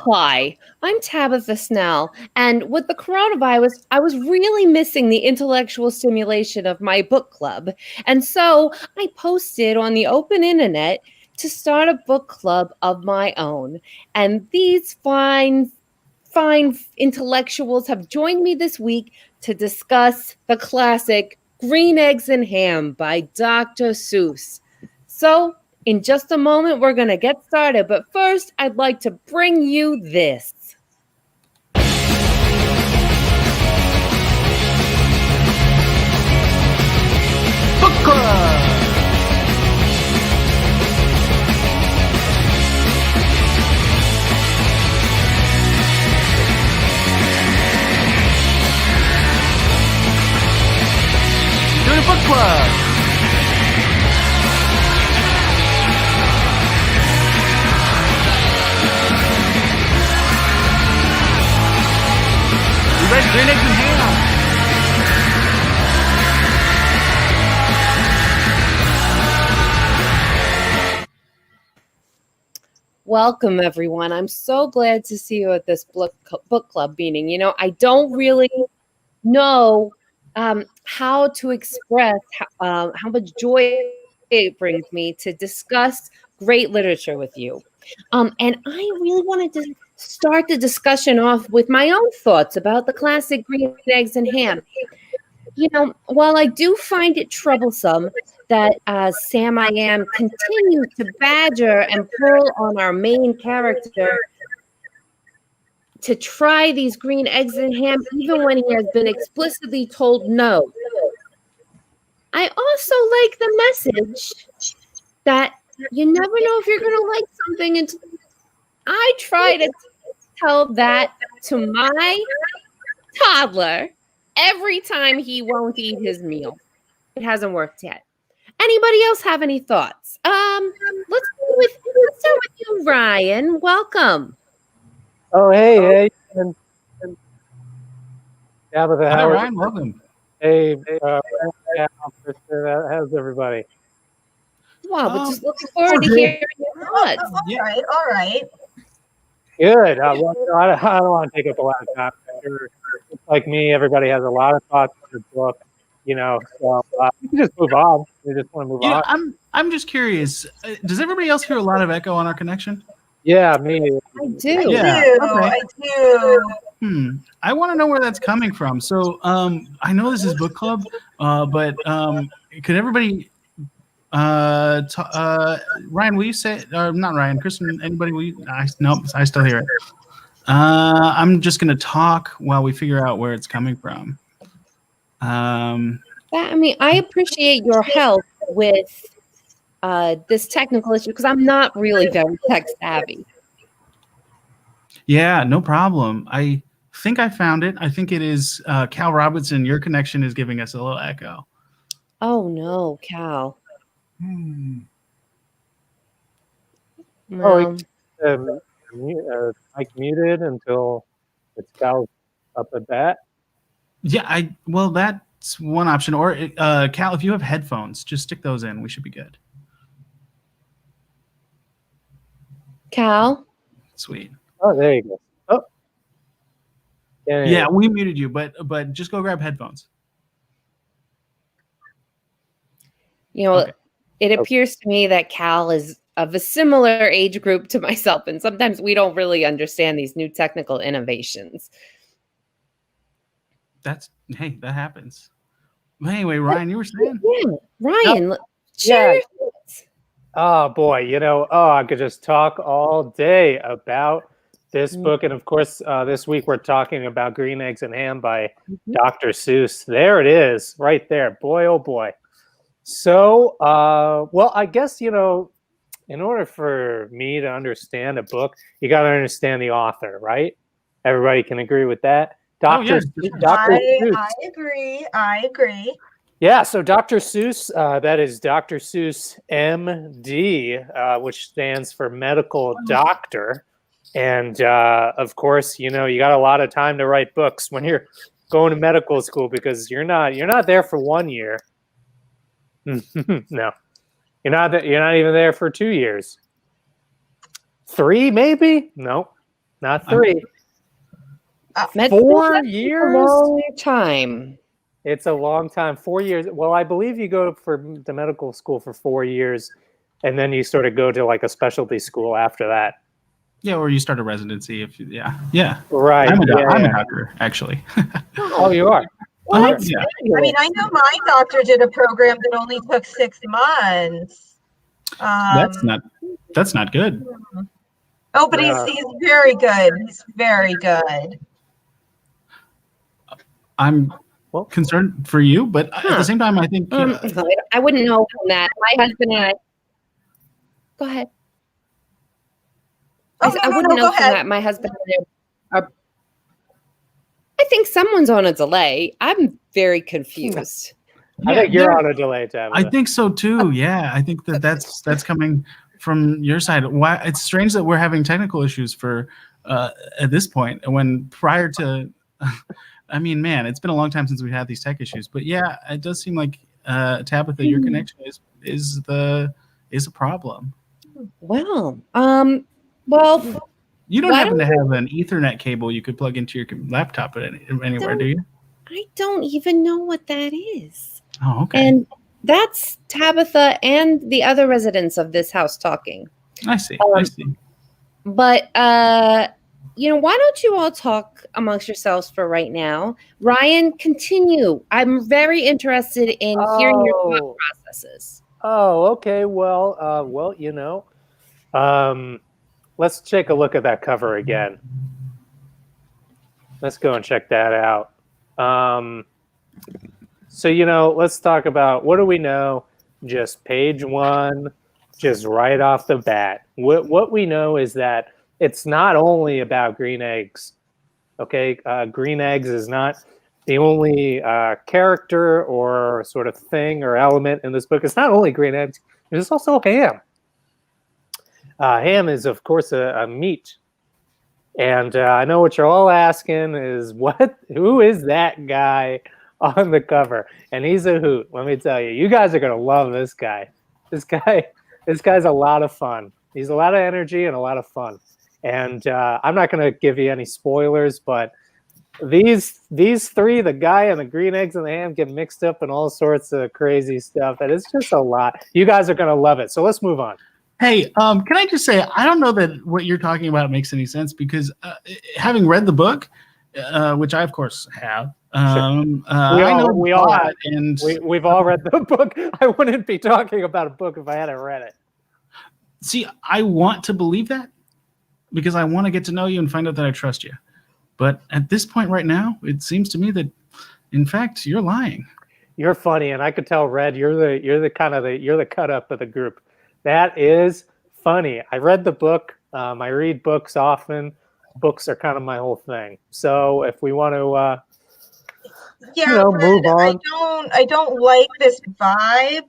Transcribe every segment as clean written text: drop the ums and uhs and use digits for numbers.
Hi, I'm Tabitha Snell, and with the coronavirus, I was really missing the intellectual stimulation of my book club. And so I posted on the open internet to start a book club of my own. And these fine intellectuals have joined me this week to discuss the classic Green Eggs and Ham by Dr. Seuss. So in just a moment, we're going to get started. But first, I'd like to bring you this. Book Club! Doing a book club! You read Green Eggs and Ham? Welcome, everyone. I'm so glad to see you at this book club meeting. You know, I don't really know how to express how much joy it brings me to discuss great literature with you. And I really wanted to start the discussion off with my own thoughts about the classic Green Eggs and Ham. You know, while I do find it troublesome that Sam I Am continues to badger and pull on our main character to try these green eggs and ham, even when he has been explicitly told no. I also like the message that you never know if you're going to like something until I try to tell that to my toddler every time he won't eat his meal. It hasn't worked yet. Anybody else have any thoughts? Let's start with you, Ryan. Welcome. Oh, hey. Tabitha, Hi, Ryan. Welcome. Hey, how's everybody? Wow, but just looking forward to hearing your thoughts. All right. Good. I don't want to take up a lot of time. It's like me, everybody has a lot of thoughts on the book, you know. So we can just move on. We just want to move on. I'm just curious. Does everybody else hear a lot of echo on our connection? Yeah, me. I do. Yeah. I do. I want to know where that's coming from. So I know this is book club, but could everybody Ryan, will you say not Ryan, Kristen, anybody, will you nope, I still hear it. I'm just gonna talk while we figure out where it's coming from. I appreciate your help with this technical issue because I'm not really very tech savvy. Yeah, no problem. I think I found it. I think it is Cal Robinson. Your connection is giving us a little echo. Oh no, Cal. Well, Mike muted until it's Cal up at bat. Yeah, well, that's one option. Or Cal, if you have headphones, just stick those in. We should be good. Cal? Sweet. Oh, there you go. Oh. Yeah, we muted you, but just go grab headphones. You know, okay. It appears to me that Cal is of a similar age group to myself, and sometimes we don't really understand these new technical innovations. That happens. Anyway, Ryan, you were saying? Yeah, Ryan, share. Oh boy, I could just talk all day about this book, and of course, this week we're talking about Green Eggs and Ham by Dr. Seuss. There it is, right there. Boy, oh boy. So, well, I guess, in order for me to understand a book, you got to understand the author, right? Everybody can agree with that. Dr. Seuss. I agree. Yeah, so Dr. Seuss, that is Dr. Seuss, MD, which stands for medical doctor. And, of course, you got a lot of time to write books when you're going to medical school because you're not there for 1 year. No, you're not even there for 2 years. 3, maybe? No. not 3. Med 4 school's a years? long time. It's a long time. 4 years. Well, I believe you go for the medical school for 4 years, and then you sort of go to like a specialty school after that. Yeah, or you start a residency if yeah. Right. I'm a yeah. doctor, actually. Oh, you are. Well, Uh-huh, that's yeah. I mean, I know my doctor did a program that only took 6 months. That's not good. Oh, but Yeah. he's very good. He's very good. I'm concerned for you, but at the same time, I think I wouldn't know from that. My husband and I. Go ahead. Oh, I wouldn't know from that. My husband and I are. I think someone's on a delay. I'm very confused. I think you're on a delay, Tabitha. I think so too. Yeah, I think that's coming from your side. Why it's strange that we're having technical issues for at this point when prior to. I mean, man, it's been a long time since we've had these tech issues, but yeah, it does seem like Tabitha, your connection is a problem. Well, you don't happen to have an Ethernet cable you could plug into your laptop anywhere, do you? I don't even know what that is. Oh, okay. And that's Tabitha and the other residents of this house talking. I see. But why don't you all talk amongst yourselves for right now? Ryan, continue. I'm very interested in hearing your thought processes. Oh, okay. Well, let's take a look at that cover again. Let's go and check that out. So, let's talk about what do we know? Just page 1, just right off the bat. What we know is that it's not only about green eggs. Okay, green eggs is not the only character or sort of thing or element in this book. It's not only green eggs. There's also ham. Ham is, of course, a meat. And I know what you're all asking is, who is that guy on the cover? And he's a hoot. Let me tell you, you guys are going to love this guy. This guy's a lot of fun. He's a lot of energy and a lot of fun. And I'm not going to give you any spoilers, but these 3, the guy and the green eggs and the ham, get mixed up in all sorts of crazy stuff. And it's just a lot. You guys are going to love it. So let's move on. Hey, can I just say, I don't know that what you're talking about makes any sense because having read the book, which I, of course, have, we all have, and we've all read the book. I wouldn't be talking about a book if I hadn't read it. See, I want to believe that because I want to get to know you and find out that I trust you. But at this point right now, it seems to me that, in fact, you're lying. You're funny, and I could tell, Red, you're the cut up of the group. That is funny. I read the book. I read books often. Books are kind of my whole thing. So if we want to, move on. I don't like this vibe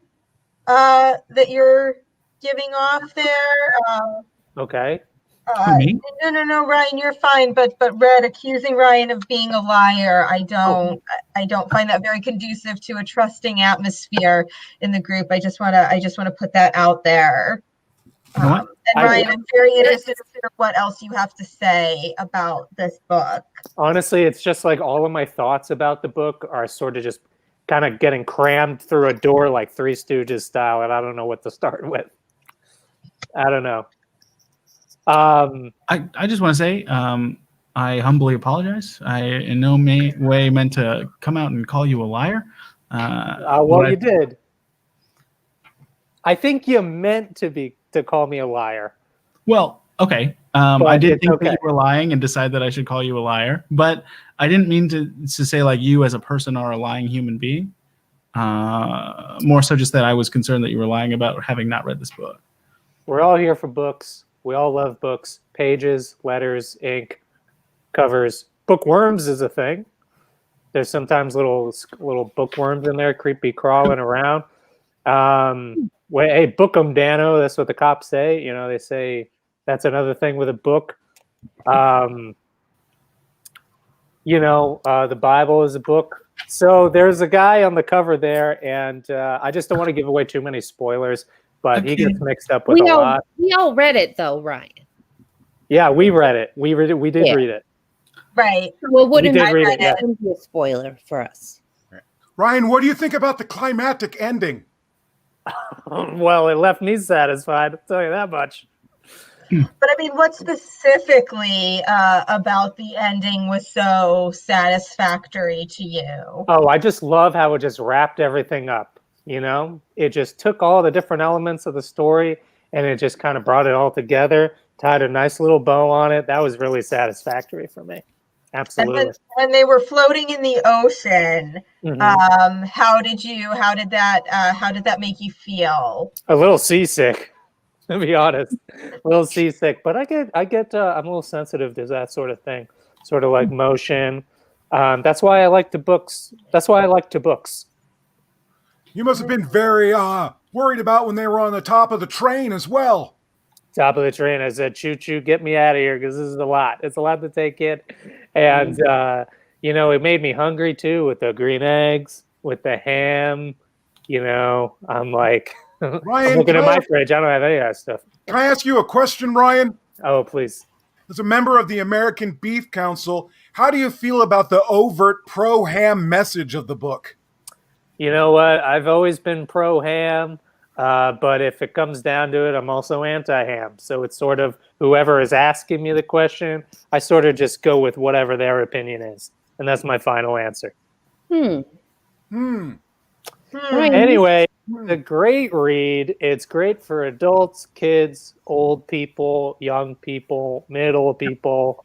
that you're giving off there. Okay. No, Ryan, you're fine. But Red, accusing Ryan of being a liar, I don't find that very conducive to a trusting atmosphere in the group. I just want to put that out there. And Ryan, I'm very interested to hear what else you have to say about this book. Honestly, it's just like all of my thoughts about the book are sort of just kind of getting crammed through a door like Three Stooges style, and I don't know what to start with. I don't know. I just want to say I humbly apologize. I in no way meant to come out and call you a liar. You did. I think you meant to call me a liar. Well, okay. I did think that you were lying and decide that I should call you a liar, but I didn't mean to say like you as a person are a lying human being. More so just that I was concerned that you were lying about having not read this book. We're all here for books. We all love books, pages, letters, ink, covers. Bookworms is a thing. There's sometimes little bookworms in there, creepy crawling around. Hey, book 'em, Dano. That's what the cops say. They say that's another thing with a book. The Bible is a book. So there's a guy on the cover there, and I just don't want to give away too many spoilers. But he gets mixed up with a lot. We all read it, though, Ryan. Yeah, we read it. We read it. We did Yeah. read it. Right. Well, it wouldn't, did read it, yeah. wouldn't be a spoiler for us. Ryan, what do you think about the climactic ending? Well, it left me satisfied. I'll tell you that much. But I mean, what specifically about the ending was so satisfactory to you? Oh, I just love how it just wrapped everything up. You know, it just took all the different elements of the story and it just kind of brought it all together, tied a nice little bow on it. That was really satisfactory for me. And Absolutely. then when they were floating in the ocean, Mhm. how did that make you feel? A little seasick, to be honest. A little seasick, but I'm a little sensitive to that sort of thing, sort of like motion. That's why I like the books. That's why I like to books. You must have been very worried about when they were on the top of the train as well. Top of the train, I said, "Choo choo, get me out of here," because this is a lot. It's a lot to take in, and you know, it made me hungry too with the green eggs, with the ham. You know, I'm like, I'm Ryan, looking at can I- my fridge. I don't have any of that stuff. Can I ask you a question, Ryan? Oh, please. As a member of the American Beef Council, how do you feel about the overt pro-ham message of the book? You know what? I've always been pro ham, but if it comes down to it, I'm also anti ham. So it's sort of whoever is asking me the question, I sort of just go with whatever their opinion is. And that's my final answer. Hmm. Right. Anyway, it's a great read. It's great for adults, kids, old people, young people, middle people,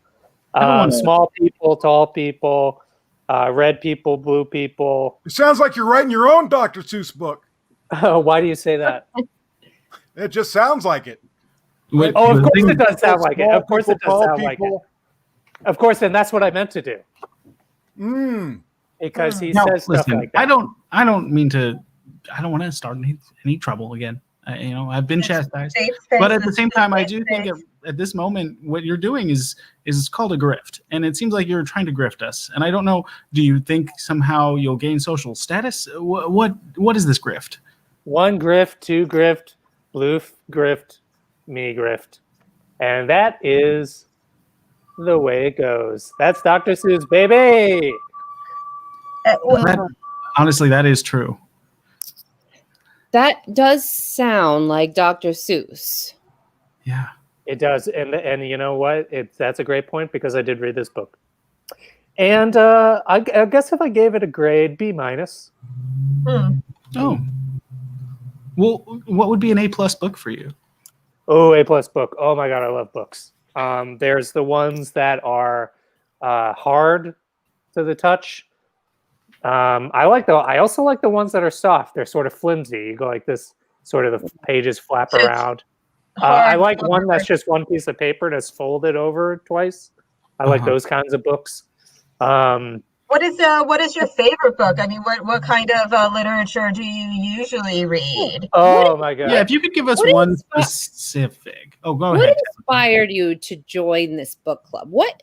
small people, tall people, red people, blue people. It sounds like you're writing your own Dr. Seuss book. Why do you say that? It just sounds like it. Wait, Oh, of the course thing- it does sound like it. Small Of course it people, does tall sound like it. people. Of course, and that's what I meant to do. Mm. Because he No, says stuff listen, like that. I don't want to start any trouble again. I've been chastised, but at the same time, I do think at this moment, what you're doing is called a grift, and it seems like you're trying to grift us. And I don't know. Do you think somehow you'll gain social status? What is this grift? One grift, two grift, blue grift, me grift. And that is the way it goes. That's Dr. Seuss, baby. Honestly, that is true. That does sound like Dr. Seuss. Yeah. It does. And you know what? That's a great point because I did read this book. And I guess if I gave it a grade, B-. Oh. Well, what would be an A+ book for you? Oh, A+ book. Oh my God, I love books. There's the ones that are hard to the touch. I also like the ones that are soft. They're sort of flimsy. You go like this, sort of the pages flap So it's around. I like one that's just one piece of paper and it's folded over twice. I like those kinds of books. What is your favorite book? I mean, what kind of literature do you usually read? Oh my God. Yeah, if you could give us What one is- specific. Oh, go What ahead. inspired you to join this book club? What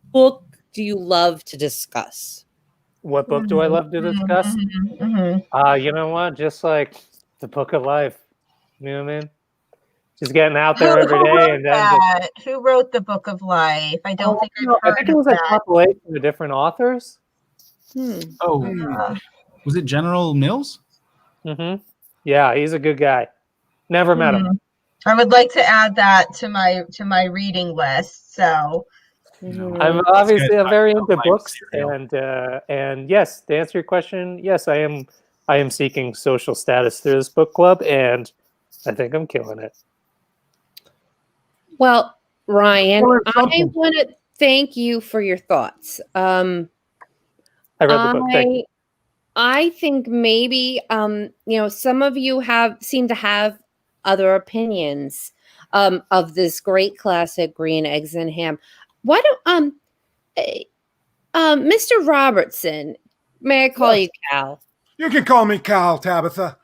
book do you love to discuss? What book do I love to discuss? You know what? Just like the book of life. You know what I mean? Just getting out there every day and then just, Who wrote the Book of Life? I don't think I've I heard think it of was a that. compilation of different authors. Oh, was it General Mills? Yeah, he's a good guy. Never met him. I would like to add that to my reading list. So I'm obviously I'm very into life books, cereal. and yes, to answer your question, yes, I am seeking social status through this book club, and I think I'm killing it. Well, Ryan, Or I something. want to thank you for your thoughts. I read the book. Thank you. I think maybe some of you seem to have other opinions of this great classic Green Eggs and Ham. Why don't Mr. Robertson, may I call you Cal? You can call me Cal, Tabitha.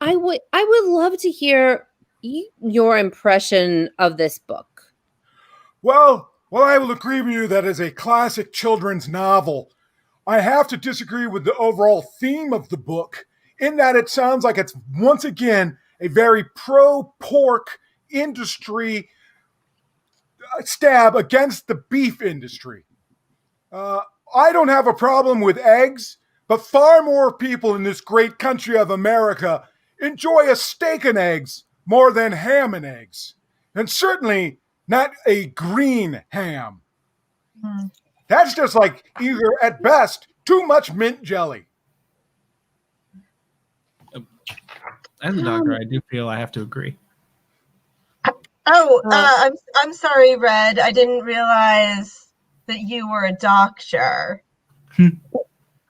I would love to hear your impression of this book. Well, I will agree with you that is a classic children's novel. I have to disagree with the overall theme of the book in that it sounds like it's once again a very pro-pork industry stab against the beef industry. I don't have a problem with eggs, but far more people in this great country of America enjoy a steak and eggs more than ham and eggs. And certainly not a green ham. That's just like either at best too much mint jelly. As a doctor, I do feel I have to agree. I'm sorry, Red. I didn't realize that you were a doctor.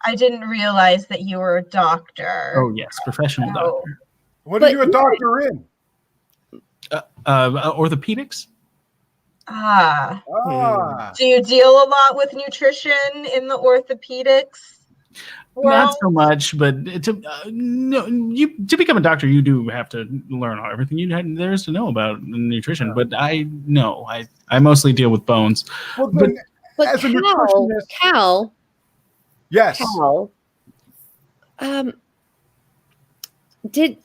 I didn't realize that you were a doctor. Oh yes, professional doctor. What are you a doctor in? Orthopedics. Do you deal a lot with nutrition in the orthopedics world? Not so much, but to become a doctor, you do have to learn everything there is to know about nutrition. But I mostly deal with bones. Well, then, But as a nutritionist, Cal, yes. Did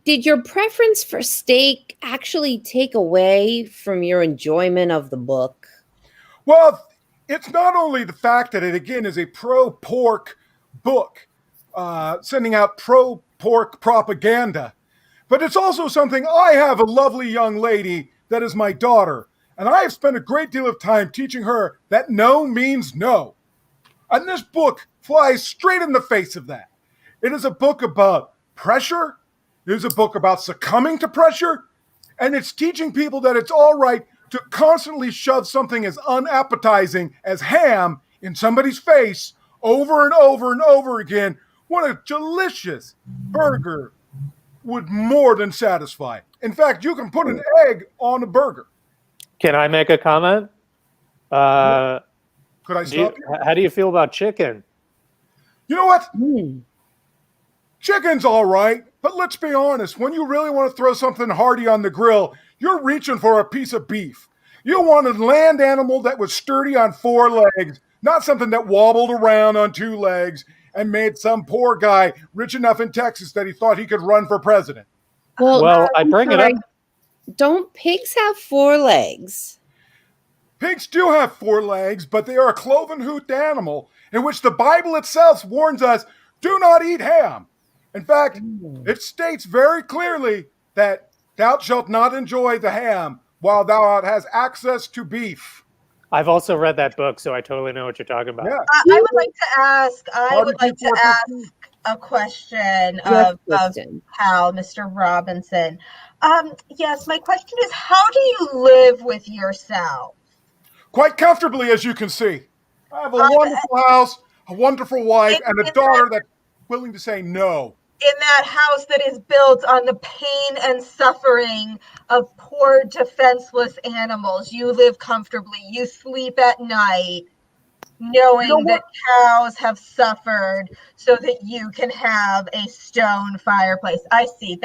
your preference for steak actually take away from your enjoyment of the book? Well, it's not only the fact that it, again, is a pro-pork book, sending out pro-pork propaganda, but it's also something. I have a lovely young lady that is my daughter, and I have spent a great deal of time teaching her that no means no. And this book flies straight in the face of that. It is a book about pressure. It is a book about succumbing to pressure. And it's teaching people that it's all right to constantly shove something as unappetizing as ham in somebody's face over and over and over again, when a delicious burger would more than satisfy. In fact, you can put an egg on a burger. Can I make a comment? Could I stop you? How do you feel about chicken? You know what? Chicken's all right, but let's be honest. When you really want to throw something hearty on the grill, you're reaching for a piece of beef. You want a land animal that was sturdy on 4 legs, not something that wobbled around on 2 legs and made some poor guy rich enough in Texas that he thought he could run for president. Well, I bring it up. Don't pigs have 4 legs? Pigs do have 4 legs, but they are a cloven-hoofed animal in which the Bible itself warns us, do not eat ham. In fact, it states very clearly that thou shalt not enjoy the ham while thou hast access to beef. I've also read that book, so I totally know what you're talking about. Yeah. I would like to ask a question of Cal, Mr. Robinson. Yes, my question is, how do you live with yourself? Quite comfortably, as you can see. I have a wonderful house, a wonderful wife, and a daughter that's willing to say no. In that house that is built on the pain and suffering of poor defenseless animals, you live comfortably. You sleep at night knowing that cows have suffered so that you can have a stone fireplace. I see.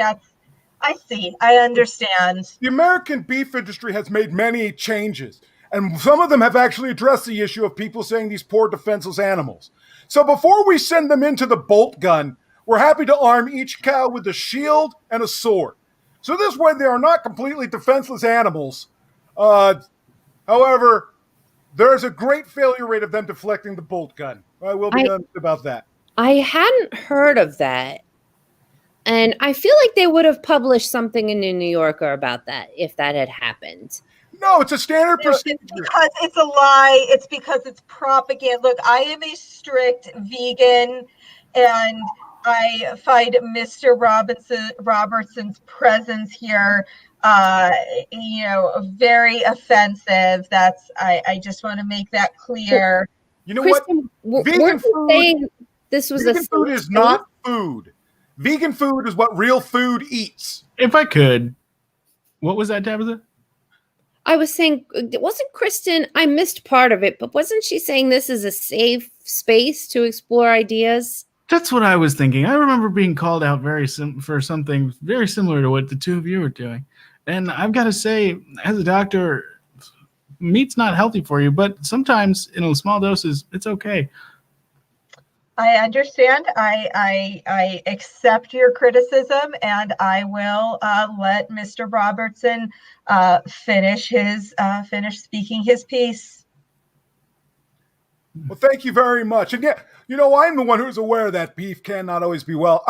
I understand. The American beef industry has made many changes, and some of them have actually addressed the issue of people saying these poor defenseless animals. So before we send them into the bolt gun, we're happy to arm each cow with a shield and a sword. So this way they are not completely defenseless animals. However, there's a great failure rate of them deflecting the bolt gun. I will be honest about that. I hadn't heard of that. And I feel like they would have published something in the New Yorker about that if that had happened. No, it's a standard procedure. It's because it's a lie. It's because it's propaganda. Look, I am a strict vegan, and I find Mr. Robertson's presence here, very offensive. I just want to make that clear. You know Kristen, what? Vegan food, saying this was vegan food is not food. Vegan food is what real food eats. If I could, what was that, Tabitha? I was saying, wasn't Kristen, I missed part of it, but wasn't she saying this is a safe space to explore ideas? That's what I was thinking. I remember being called out for something very similar to what the two of you were doing. And I've got to say, as a doctor, meat's not healthy for you, but sometimes in small doses, it's okay. I understand. I accept your criticism, and I will let Mr. Robertson finish speaking his piece. Well, thank you very much. And yeah, I'm the one who's aware that beef cannot always be well.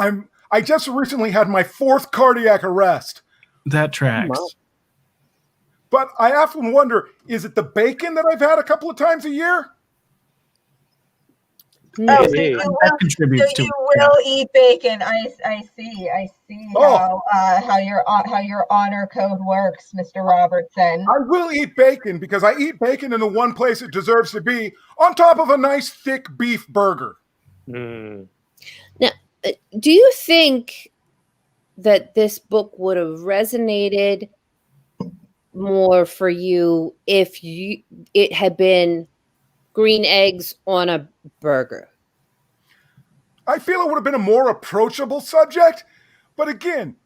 I just recently had my 4th cardiac arrest. That tracks. Wow. But I often wonder, is it the bacon that I've had a couple of times a year? Oh, so Maybe. you That will, contributes to you it. will eat bacon. I see Oh. how your honor code works, Mr. Robertson. I will eat bacon because I eat bacon in the one place it deserves to be, on top of a nice thick beef burger. Mm. Do you think that this book would have resonated more for you if it had been green eggs on a burger? I feel it would have been a more approachable subject, but again,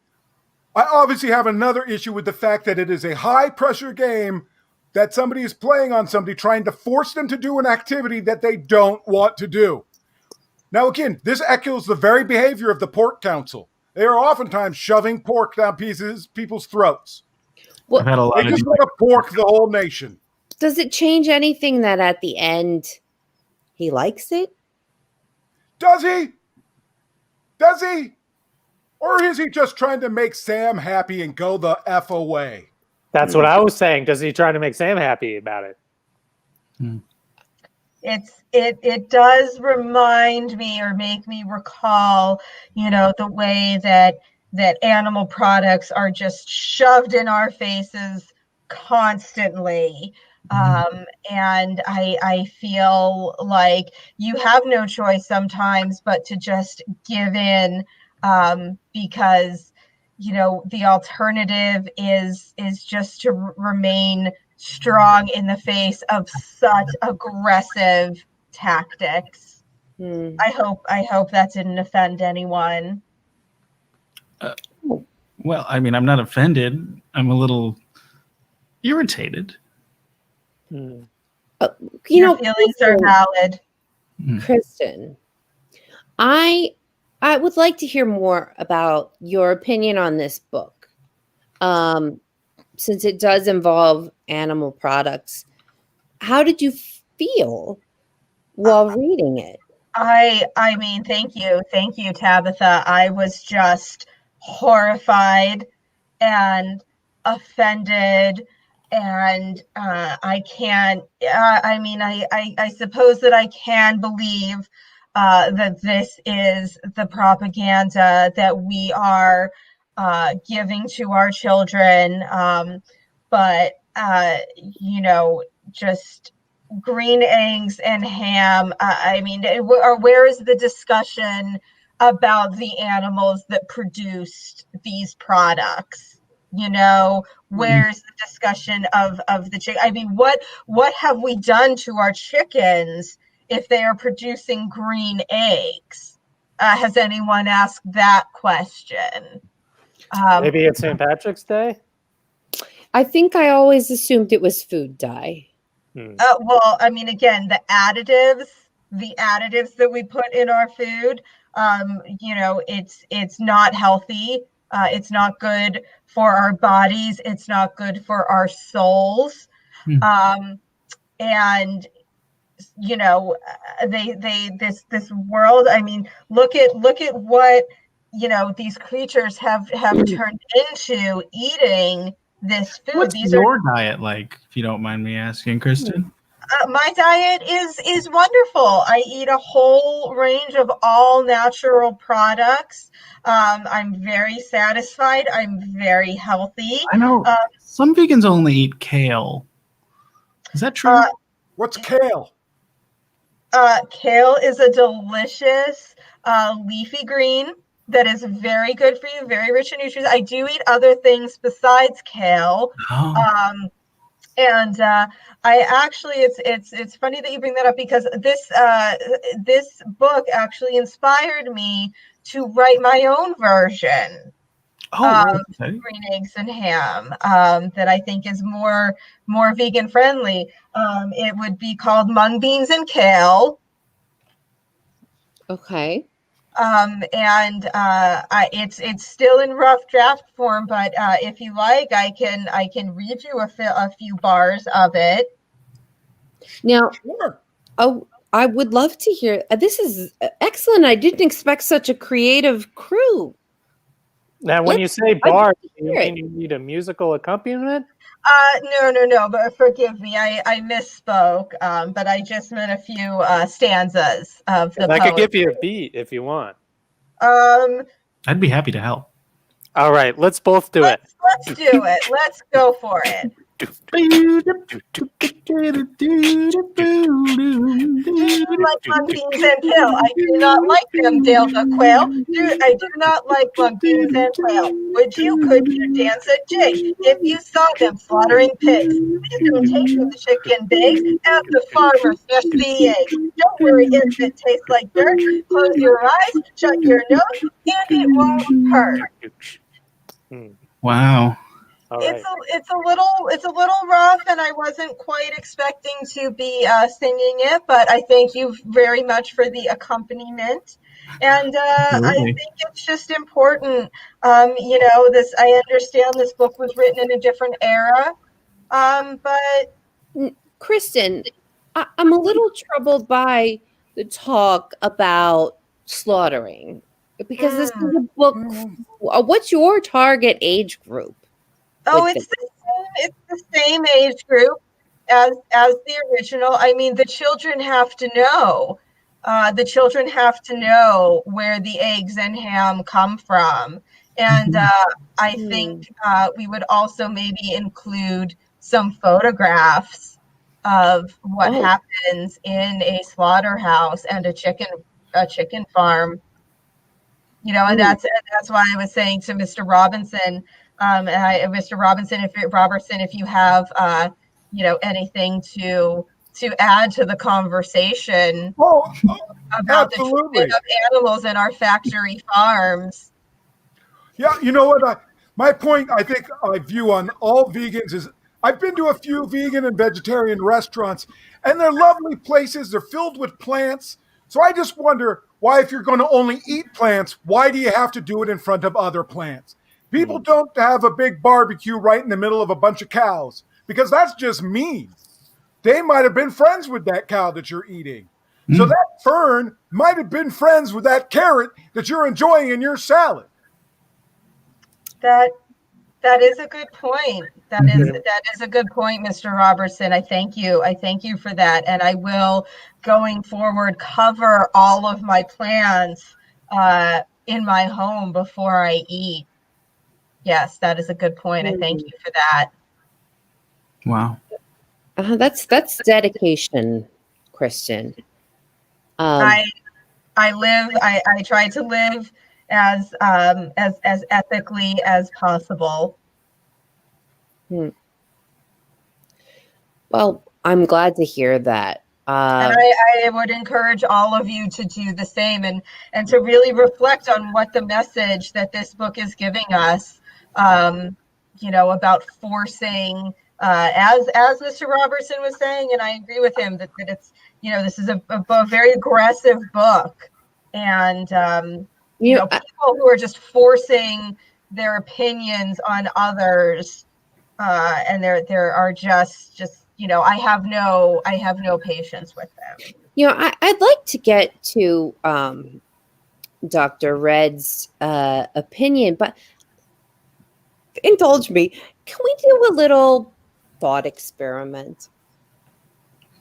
I obviously have another issue with the fact that it is a high-pressure game that somebody is playing on somebody, trying to force them to do an activity that they don't want to do. Now, again, this echoes the very behavior of the Pork Council. They are oftentimes shoving pork down people's throats. I've had a lot They of just want to pork the whole nation. Does it change anything that at the end he likes it? Does he? Does he? Or is he just trying to make Sam happy and go the F away? That's what I was saying. Does he try to make Sam happy about it? It does remind me or make me recall, the way that animal products are just shoved in our faces constantly. And I feel like you have no choice sometimes but to just give in, because the alternative is just to remain strong in the face of such aggressive tactics. I hope that didn't offend anyone. Well, I mean, I'm not offended. I'm a little irritated. Mm. Your feelings are valid. Kristen, I would like to hear more about your opinion on this book, since it does involve animal products. How did you feel while reading it? I mean, thank you, Tabitha. I was just horrified and offended, and I can't. I suppose that I can believe that this is the propaganda that we are giving to our children, but just green eggs and ham. Where is the discussion about the animals that produced these products? Where's the discussion of the chicken? I mean, what have we done to our chickens if they are producing green eggs? Has anyone asked that question? Maybe it's St. Patrick's Day? I think I always assumed it was food dye. Well, I mean, again, the additives that we put in our food, it's not healthy. It's not good for our bodies. It's not good for our souls. And this world. I mean, look at what these creatures have turned into eating this food. What's your diet like, if you don't mind me asking, Kristen? My diet is wonderful. I eat a whole range of all natural products. I'm very satisfied. I'm very healthy. I know some vegans only eat kale. Is that true? What's kale? Kale is a delicious leafy green that is very good for you, very rich in nutrients. I do eat other things besides kale. And I actually, it's funny that you bring that up, because this book actually inspired me to write my own version of green eggs and ham that I think is more vegan friendly. It would be called Mung Beans and Kale. Okay. It's still in rough draft form, but if you like, I can read you a few bars of it. Now, Sure. oh, I would love to hear. This is excellent. I didn't expect such a creative crew. Now, when you Let's- say I'd bar, like to do you hear mean it. you need a musical accompaniment? No, but forgive me, I misspoke. But I just meant a few stanzas of the I could poem. give you a beat if you want. I'd be happy to help. All right, let's both do it. Let's do it. Let's go for it. Like monkeys and Hill. I do not like them, Dale the Quail. I do not like monkeys and quail. Could you dance a jig if you saw them slaughtering pigs? Please don't take the chicken bakes at the farmer's fetch the eggs. Don't worry if it tastes like dirt. Close your eyes, shut your nose, and it won't hurt. Wow. All right. It's a little rough, and I wasn't quite expecting to be singing it, but I thank you very much for the accompaniment. And I Absolutely. think it's just important. This I understand this book was written in a different era, but Kristen, I'm a little troubled by the talk about slaughtering because this is a book. What's your target age group? oh, With it's the same age group as the original. I mean, the children have to know. The children have to know where the eggs and ham come from. And I think we would also maybe include some photographs of what happens in a slaughterhouse and a chicken farm. And that's why I was saying to Mr. Robinson, Mr. Robertson, if you have anything to add to the conversation about absolutely. the treatment of animals in our factory farms. Yeah, you know what? My point, I think, I view on all vegans is I've been to a few vegan and vegetarian restaurants, and they're lovely places. They're filled with plants. So I just wonder why, if you're going to only eat plants, why do you have to do it in front of other plants? People don't have a big barbecue right in the middle of a bunch of cows because that's just mean. They might have been friends with that cow that you're eating. So that fern might have been friends with that carrot that you're enjoying in your salad. That is a good point. That is a good point, Mr. Robertson. I thank you. I thank you for that. And I will, going forward, cover all of my plants in my home before I eat. Yes, that is a good point. I thank you for that. Wow. That's dedication, Kristen. I try to live as ethically as possible. Well, I'm glad to hear that. And I would encourage all of you to do the same and to really reflect on what the message that this book is giving us, about forcing, as Mr. Robertson was saying, and I agree with him that it's, this is a very aggressive book, and people who are just forcing their opinions on others, and there are just I have no patience with them. I'd like to get to Dr. Red's opinion, but indulge me. Can we do a little thought experiment?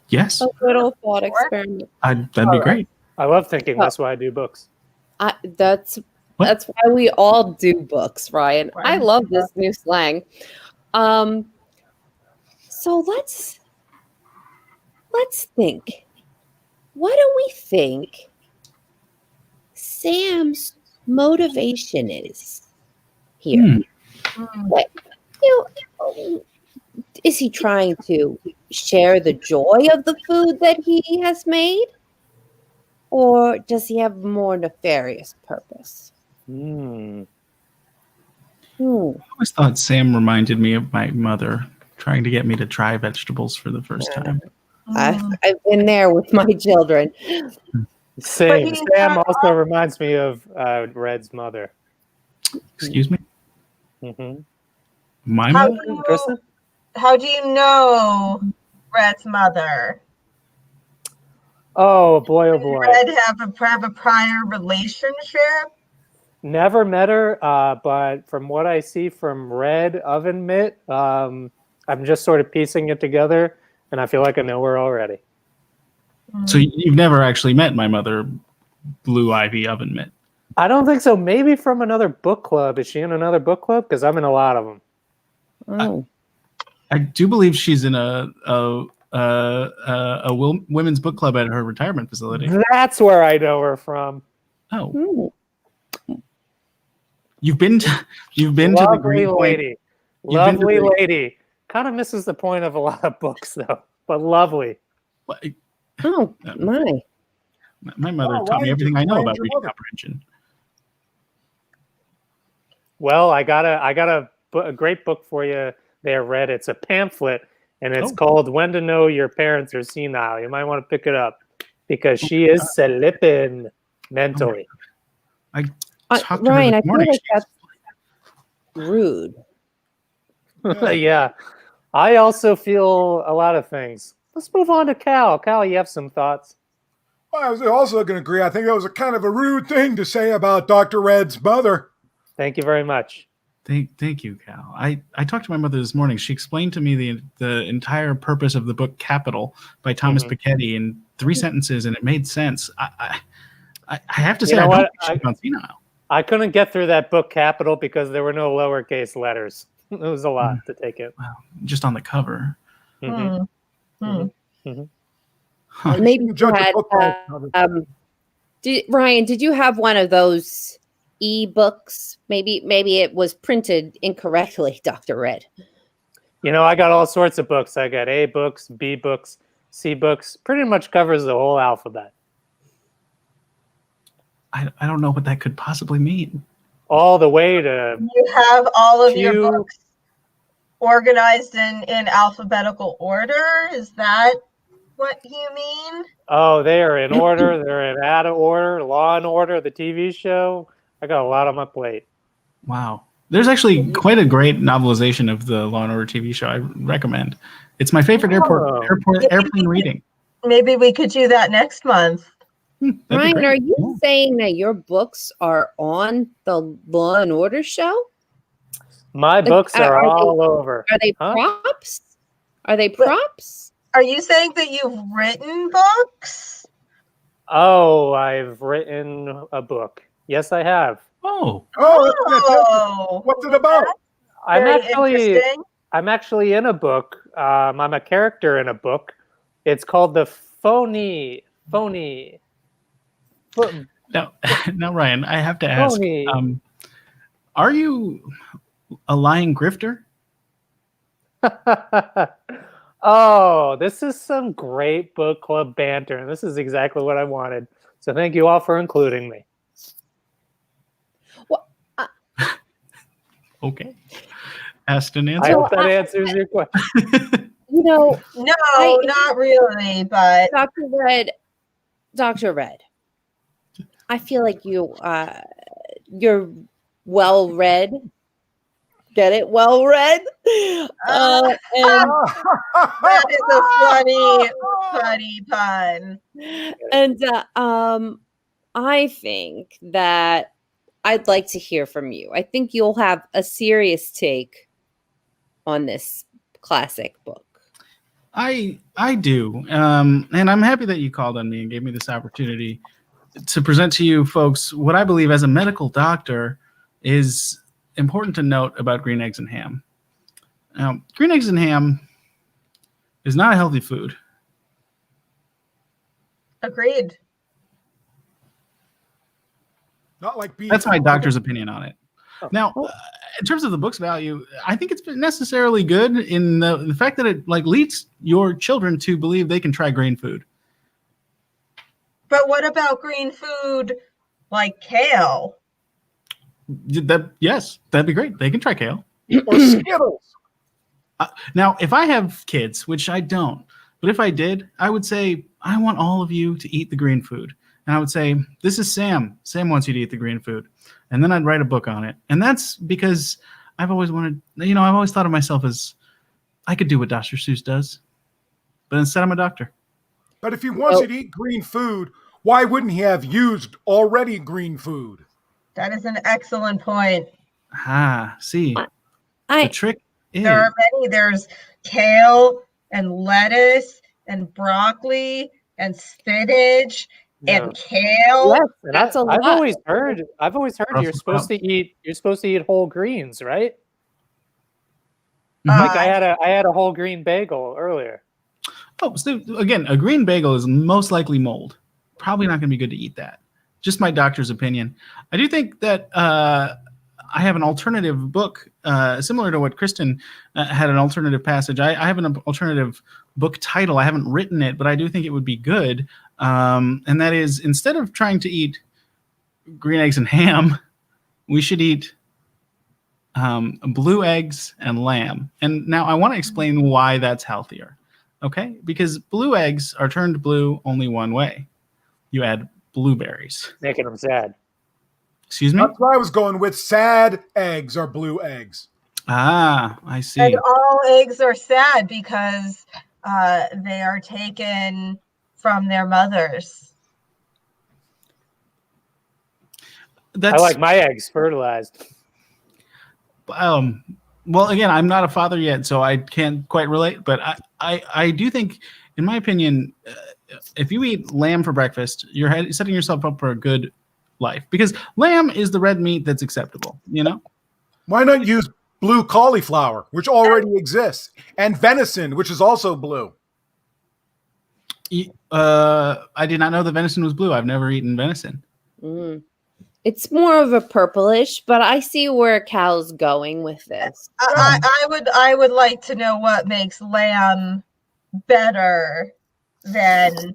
Yes. A little thought experiment. That'd be great. I love thinking. That's why I do books. That's why we all do books, Ryan. I love this new slang. So let's think. What do we think Sam's motivation is here? Is he trying to share the joy of the food that he has made? Or does he have a more nefarious purpose? I always thought Sam reminded me of my mother trying to get me to try vegetables for the first time. I've been there with my children. Same. he's Sam not also reminds me of Red's mother. Excuse me? Mm-hmm. My How mother? do you, Kristen? how do you know Red's mother? Oh boy, oh boy. Red have a prior relationship? Never met her, but from what I see from Red Oven Mitt, I'm just sort of piecing it together, and I feel like I know her already. So you've never actually met my mother, Blue Ivy Oven Mitt? I don't think so. Maybe from another book club. Is she in another book club? Because I'm in a lot of them. Oh. I do believe she's in a women's book club at her retirement facility. That's where I know her from. Oh, Ooh. you've been to the Lovely Green Point. lady. You've been to Lovely the- lady. Kind of misses the point of a lot of books, though. But lovely. Oh, my. My mother Oh, taught me Ryan everything just I know blamed about your reading mother. comprehension. Well, I got a great book for you there, Red. It's a pamphlet, and it's Oh. called When to Know Your Parents Are Senile. You might want to pick it up because she is slipping mentally. Talked to her Ryan, this I feel morning. like that's rude. Yeah. I also feel a lot of things. Let's move on to Cal. Cal, you have some thoughts? Well, I was also going to agree. I think that was a kind of a rude thing to say about Dr. Red's mother. Thank you very much. Thank you, Cal. I talked to my mother this morning. She explained to me the entire purpose of the book Capital by Thomas Piketty in 3 sentences, and it made sense. I have to say, You know I what? don't think she's gone senile. I couldn't get through that book Capital because there were no lowercase letters. It was a lot to take it. Wow, just on the cover. Mhm. Huh. Maybe you Judge a had, book by its cover. Ryan, did you have one of those e-books? Maybe it was printed incorrectly, Dr. Red. You know, I got all sorts of books. I got A books, B books, C books. Pretty much covers the whole alphabet. I don't know what that could possibly mean. All the way to You have all of your Q. books organized in alphabetical order? Is that what you mean? Oh, they are in order. They're in out of order. Law and Order, the TV show. I got a lot on my plate. Wow. There's actually quite a great novelization of the Law and Order TV show. I recommend. It's my favorite Oh. airplane reading. Maybe we could do that next month. That'd be Ryan, great. are you Yeah. saying that your books are on the Law and Order show? My books are are they- all over. Are they Huh? props? Are they props? Are you saying that you've written books? Oh, I've written a book. Yes, I have. Oh, Oh, that's fantastic. Oh, What's it about? very interesting. I'm actually in a book. I'm a character in a book. It's called The Phony. now, Ryan, I have to ask: Phony. are you a lying grifter? Oh, this is some great book club banter, and this is exactly what I wanted. So thank you all for including me. Okay, asked and I answered. hope that answers your question. You know, No, I- not really, but Dr. Red, I feel like you're well read. Get it? Well read. And that is a funny pun. and I think that I'd like to hear from you. I think you'll have a serious take on this classic book. I do, and I'm happy that you called on me and gave me this opportunity to present to you folks what I believe as a medical doctor is important to note about green eggs and ham. Now, green eggs and ham is not a healthy food. Agreed. Not like beef. That's my doctor's opinion on it. Oh. Now, in terms of the book's value, I think it's necessarily good in the fact that it leads your children to believe they can try green food. But what about green food like kale? Yes, that'd be great. They can try kale. Or Skittles. Now, if I have kids, which I don't, but if I did, I would say I want all of you to eat the green food. and I would say, "This is Sam. Sam wants you to eat the green food," and then I'd write a book on it. And that's because I've always wanted, I've always thought of myself as I could do what Dr. Seuss does, but instead I'm a doctor. But if he wants you to eat green food, why wouldn't he have used already green food? That is an excellent point. See, the I trick is There are many. There's kale and lettuce and broccoli and spinach Yeah. and kale. yes, And that's a I've lot. always heard you're supposed to eat whole greens, right? Mhm. Like I had a whole green bagel earlier. Oh, so again, a green bagel is most likely mold. Probably not going to be good to eat that. Just my doctor's opinion. I do think that I have an alternative book, similar to what Kristen had an alternative passage. I have an alternative book title. I haven't written it, but I do think it would be good. And that is, instead of trying to eat green eggs and ham, we should eat blue eggs and lamb. And now I want to explain why that's healthier. Okay? Because blue eggs are turned blue only one way. You add blueberries. Making them sad. Excuse me? That's what I was going with. Sad eggs are blue eggs. I see. And all eggs are sad because they are taken from their mothers. That's I like my eggs fertilized. well, again, I'm not a father yet, so I can't quite relate. But I do think, in my opinion, if you eat lamb for breakfast, you're setting yourself up for a good life, because lamb is the red meat that's acceptable. Why not use blue cauliflower, which already exists, and venison, which is also blue? I did not know that venison was blue. I've never eaten venison. Mm. It's more of a purplish, but I see where Cal's going with this. I would like to know what makes lamb better than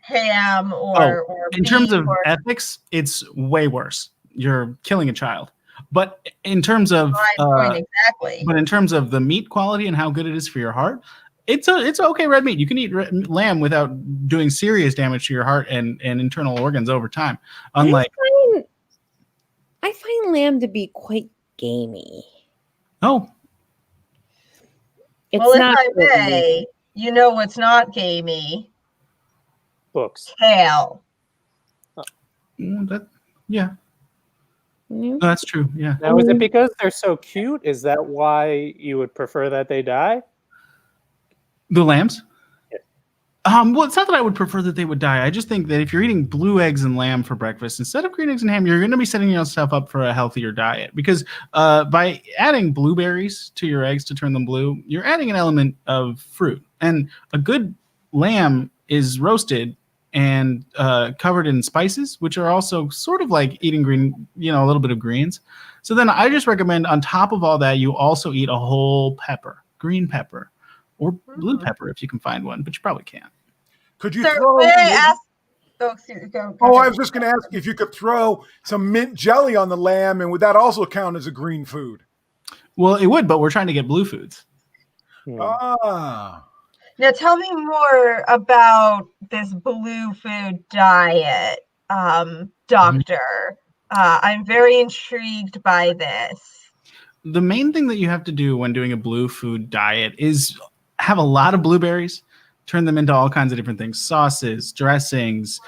ham or In terms beef of or ethics, it's way worse. You're killing a child. But in terms of exactly. but in terms of the meat quality and how good it is for your heart, it's okay red meat. You can eat lamb without doing serious damage to your heart and internal organs over time. Unlike I find lamb to be quite gamey. oh, It's Well, if not I may, you know what's not gamey? Books. Kale. yeah, Yeah. that's true. Yeah. Now, is it because they're so cute? Is that why you would prefer that they die? The lambs? Well, it's not that I would prefer that they would die. I just think that if you're eating blue eggs and lamb for breakfast instead of green eggs and ham, you're going to be setting yourself up for a healthier diet. Because by adding blueberries to your eggs to turn them blue, you're adding an element of fruit. And a good lamb is roasted and covered in spices, which are also sort of like eating green, a little bit of greens. So then I just recommend, on top of all that, you also eat a whole pepper, green pepper. Or blue pepper if you can find one, but you probably can't. Could you Sir, throw? may I ask? Oh, excuse me. Go Oh, I ahead. was just going to ask if you could throw some mint jelly on the lamb, and would that also count as a green food? Well, it would, but we're trying to get blue foods. Ah. Now tell me more about this blue food diet, doctor. I'm very intrigued by this. The main thing that you have to do when doing a blue food diet is have a lot of blueberries, turn them into all kinds of different things, sauces, dressings,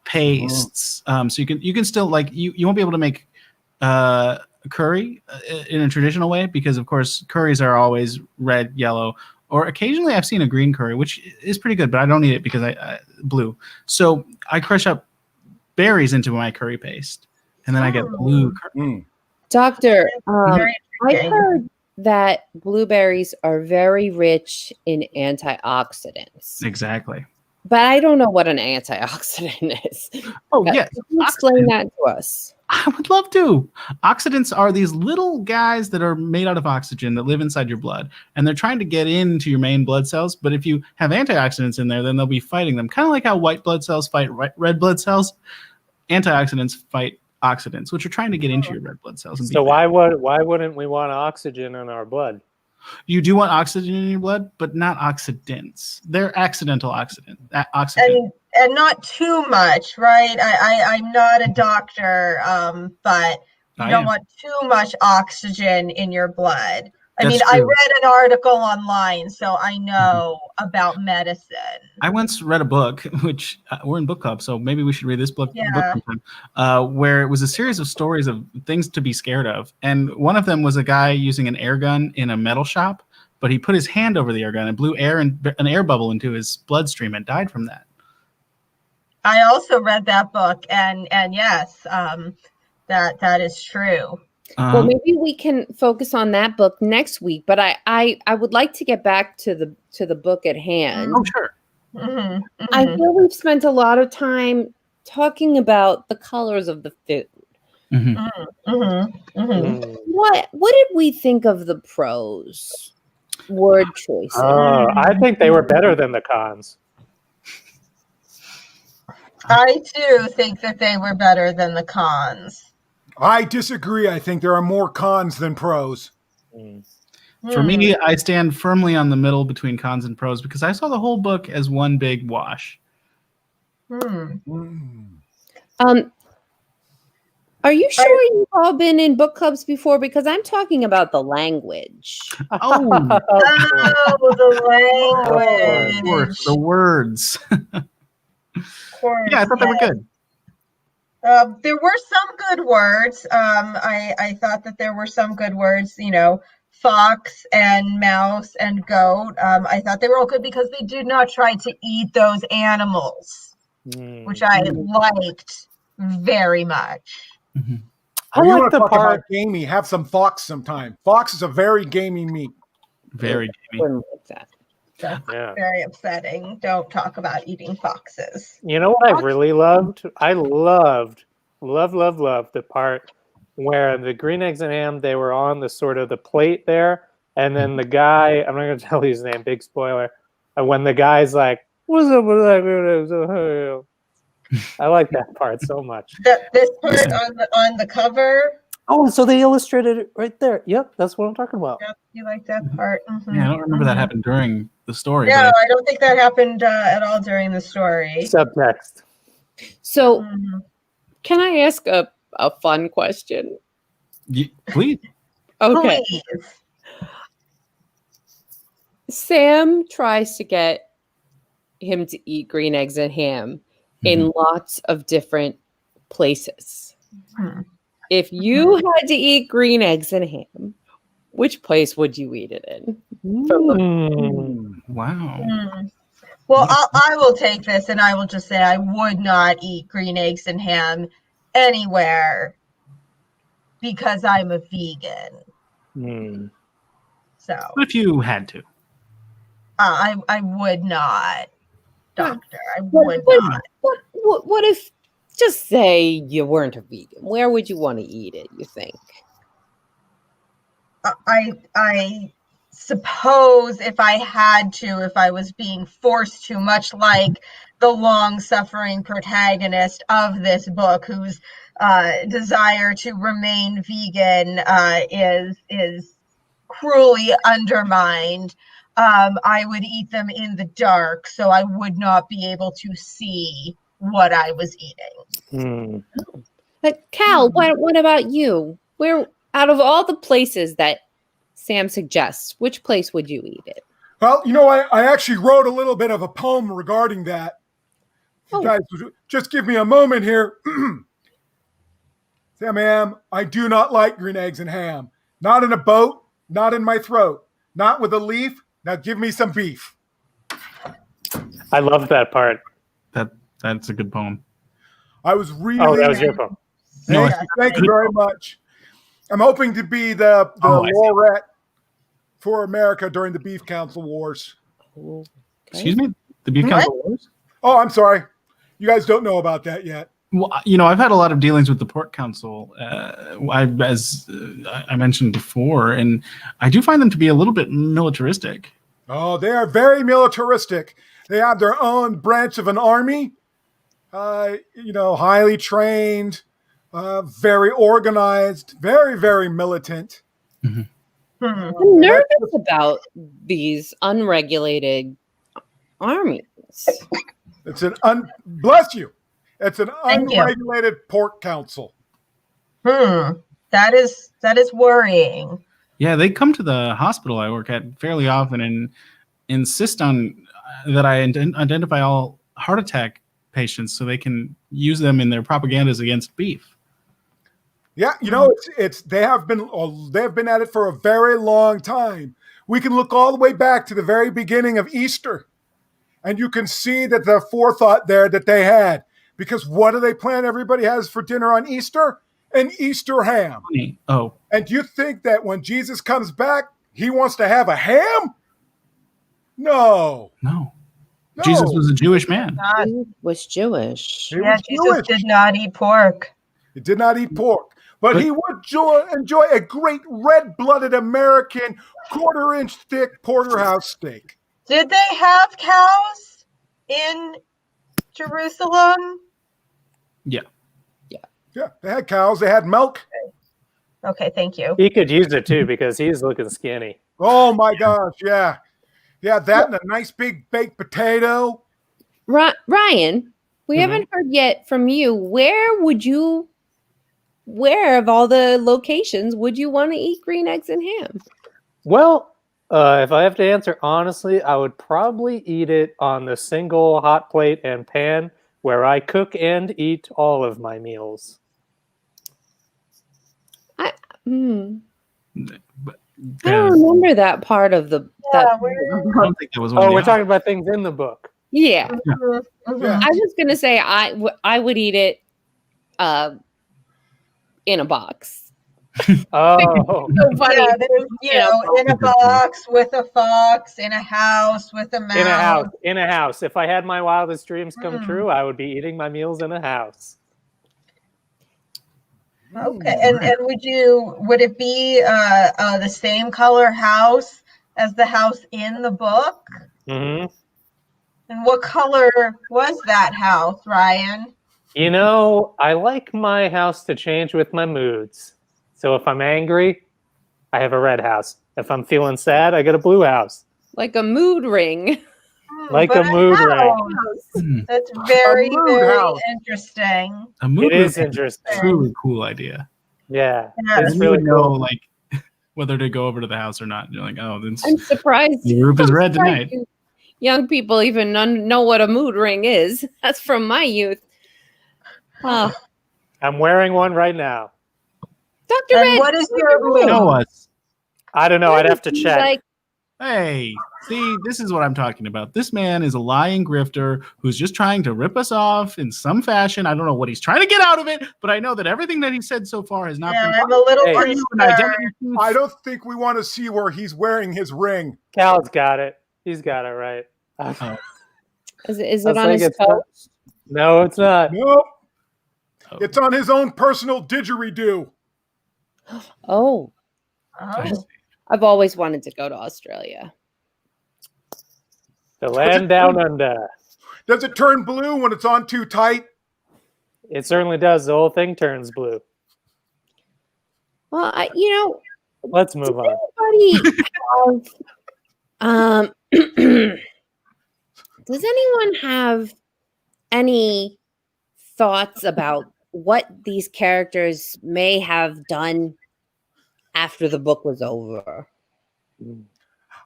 pastes. So you can still, like, you won't be able to make curry in a traditional way, because of course curries are always red, yellow, or occasionally I've seen a green curry, which is pretty good, but I don't eat it because I blue. So I crush up berries into my curry paste, and then I get blue curry. Doctor, Very I intriguing. heard that blueberries are very rich in antioxidants, Exactly. but I don't know what an antioxidant is. Oh, yeah. Can you explain that to us? I would love to. Oxidants are these little guys that are made out of oxygen that live inside your blood, and they're trying to get into your main blood cells. But if you have antioxidants in there, then they'll be fighting them. Kind of like how white blood cells fight red blood cells. Antioxidants fight oxidants, which are trying to get into your red blood cells. And So why wouldn't we want oxygen in our blood? you do want oxygen in your blood, but not oxidants. They're accidental oxidants. and not too much, right? I'm not a doctor, but you I don't am. want too much oxygen in your blood. I That's mean, I true. read an article online, so I know about medicine. I once read a book, which we're in book club, so maybe we should read this book Yeah. sometime, where it was a series of stories of things to be scared of. And one of them was a guy using an air gun in a metal shop, but he put his hand over the air gun and blew air and an air bubble into his bloodstream and died from that. I also read that book, and yes, that is true. Well, maybe we can focus on that book next week. But I would like to get back to the book at hand. Oh, sure. Mhm, I mhm. feel we've spent a lot of time talking about the colors of the food. Mhm. Mhm, mhm. What did we think of the prose word choices? I think they were better than the cons. I too think that they were better than the cons. I disagree. I think there are more cons than pros. For me, I stand firmly on the middle between cons and pros because I saw the whole book as one big wash. Are you sure you've all been in book clubs before? Because I'm talking about the language. Oh, Oh, the language. of course, the words. Of course, Yeah, I thought they were good. there were some good words. I thought that there were some good words, you know, fox and mouse and goat. I thought they were all good because they did not try to eat those animals, which I liked very much. I you like want to the talk part. about gamey? Have some fox sometime. Fox is a very gamey meat. Very gamey. Wouldn't like that. That's Yeah. very upsetting. Don't talk about eating foxes. You know what I really loved? I loved the part where the green eggs and ham, they were on the sort of the plate there, and then the guy, I'm not going to tell you his name, big spoiler, and when the guy's like, what's up with that? I like that part so much. This part on the cover. Oh, so they illustrated it right there. Yep, that's what I'm talking about. Yep, you like that part. Yeah, I don't remember that happened during the story. No, but I don't think that happened at all during the story. Subtext. So, Mhm. can I ask a fun question? Please. Okay. Please. Sam tries to get him to eat green eggs and ham in lots of different places. Mhm. If you had to eat green eggs and ham, which place would you eat it in? Wow. Well, I will take this and I will just say I would not eat green eggs and ham anywhere because I'm a vegan. So If you had to. I would not, doctor. I What, would what, not. what if, just say you weren't a vegan? Where would you want to eat it, you think? I suppose if I had to, if I was being forced to, much like the long-suffering protagonist of this book, whose desire to remain vegan is cruelly undermined, I would eat them in the dark, so I would not be able to see what I was eating. Cal, what about you? Where, out of all the places that Sam suggests, which place would you eat it? Well, you know, I actually wrote a little bit of a poem regarding that. You guys, just give me a moment here. Sam Am, I do not like green eggs and ham. Not in a boat, not in my throat, not with a leaf. Now give me some beef. I love that part. That's a good poem. I was really. Oh, that was your poem. No, Thank you very much. I'm hoping to be the laureate for America during the Beef Council Wars. Excuse me? The Beef Council Wars? Oh, I'm sorry. You guys don't know about that yet. Well, you know, I've had a lot of dealings with the Pork Council, as I mentioned before, and I do find them to be a little bit militaristic. Oh, they are very militaristic. They have their own branch of an army, highly trained, very organized, very, very militant. I'm nervous about these unregulated armies. It's bless you. It's an Thank you. unregulated pork council. That is worrying. Yeah, they come to the hospital I work at fairly often and insist on that I identify all heart attack patients so they can use them in their propagandas against beef. Yeah, you know, they have been at it for a very long time. We can look all the way back to the very beginning of Easter, and you can see that the forethought there that they had. Because what do they plan everybody has for dinner on Easter? An Easter ham. Oh. And you think that when Jesus comes back, he wants to have a ham? No. Jesus was a Jewish man. He was Jewish. He was Jesus Jewish. did not eat pork. He did not eat pork. But he would enjoy a great red-blooded American quarter-inch thick porterhouse steak. Did they have cows in Jerusalem? Yeah. Yeah, they had cows. They had milk. Okay, thank you. He could use it too because he's looking skinny. Oh, my gosh, yeah. Yeah, that and a nice big baked potato. Ryan, we haven't heard yet from you. Where of all the locations would you want to eat green eggs and ham? Well, if I have to answer honestly, I would probably eat it on the single hot plate and pan where I cook and eat all of my meals. I don't remember that part of the. I don't think that was one. Oh, we're talking about things in the book. Yeah. Yeah. I was gonna say I would eat it in a box. Oh, So funny. Yeah, there's, in a box with a fox, in a house with a mouse. in a house. If I had my wildest dreams come true, I would be eating my meals in a house. Okay, and would it be the same color house as the house in the book? Mm-hmm. And what color was that house, Ryan? You know, I like my house to change with my moods. So if I'm angry, I have a red house. If I'm feeling sad, I get a blue house. Like a mood ring. Like But a mood ring. house. That's very, mood very house. interesting. A mood It is ring interesting. a truly cool idea. Yeah, Yeah. it's You really would know, cool. like, whether to go over to the house or not. You're like, oh, then I'm surprised. the roof is red surprised tonight. you young people even know what a mood ring is. That's from my youth. Oh, I'm wearing one right now. Dr. And Red, what is your mood? Know us. I don't know. I'd have to he's check. like, Hey, see, this is what I'm talking about. This man is a lying grifter who's just trying to rip us off in some fashion. I don't know what he's trying to get out of it, but I know that everything that he said so far has not Yeah, been. I'm a little Hey. Are you an concerned. identity thief? I don't think we want to see where he's wearing his ring. Cal's got it. He's got it right. Oh. is it I on think his it's coat? No, it's not. Nope. Oh. It's on his own personal didgeridoo. Oh, Oh. I've always wanted to go to Australia. The land down under. Does it turn blue when it's on too tight? It certainly does. The whole thing turns blue. Well, Let's move on. anybody have, does anyone have any thoughts about what these characters may have done after the book was over?